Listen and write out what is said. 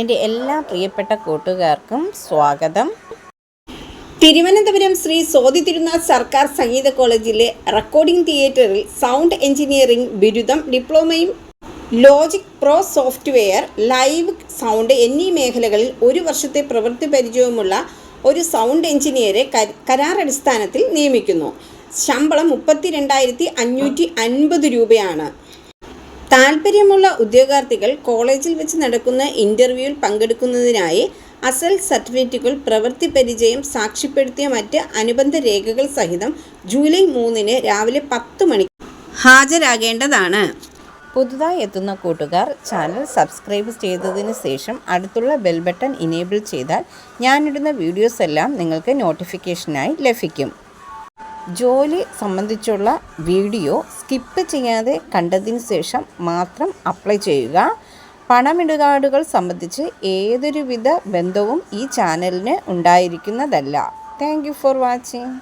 എൻ്റെ എല്ലാ പ്രിയപ്പെട്ട കൂട്ടുകാർക്കും സ്വാഗതം. തിരുവനന്തപുരം ശ്രീ സോതി തിരുനാൾ സർക്കാർ സംഗീത കോളേജിലെ റെക്കോർഡിംഗ് തിയേറ്ററിൽ സൗണ്ട് എഞ്ചിനീയറിംഗ് ബിരുദം, ഡിപ്ലോമയും Logic Pro software, live sound എന്നീ മേഖലകളിൽ 1 വർഷത്തെ പ്രവൃത്തി പരിചയവുമുള്ള ഒരു സൗണ്ട് എഞ്ചിനീയറെ കരാറടിസ്ഥാനത്തിൽ നിയമിക്കുന്നു. ശമ്പളം 32,550 രൂപയാണ്. താൽപ്പര്യമുള്ള ഉദ്യോഗാർത്ഥികൾ കോളേജിൽ വെച്ച് നടക്കുന്ന ഇൻ്റർവ്യൂവിൽ പങ്കെടുക്കുന്നതിനായി അസൽ സർട്ടിഫിക്കറ്റുകൾ, പ്രവൃത്തി പരിചയം, സാക്ഷ്യപ്പെടുത്തിയ മറ്റ് അനുബന്ധ രേഖകൾ സഹിതം ജൂലൈ 3 രാവിലെ 10 മണിക്ക് ഹാജരാകേണ്ടതാണ്. പുതുതായി എത്തുന്ന കൂട്ടുകാർ ചാനൽ സബ്സ്ക്രൈബ് ചെയ്തതിന് ശേഷം അടുത്തുള്ള ബെൽ ബട്ടൺ ഇനേബിൾ ചെയ്താൽ ഞാനിടുന്ന വീഡിയോസ് എല്ലാം നിങ്ങൾക്ക് നോട്ടിഫിക്കേഷനായി ലഭിക്കും. ജോലി സംബന്ധിച്ചുള്ള വീഡിയോ സ്കിപ്പ് ചെയ്യാതെ കണ്ടതിന് ശേഷം മാത്രം അപ്ലൈ ചെയ്യുക. പണമിടപാടുകൾ സംബന്ധിച്ച് ഏതൊരുവിധ ബന്ധവും ഈ ചാനലിന് ഉണ്ടായിരിക്കുന്നതല്ല. Thank you for watching.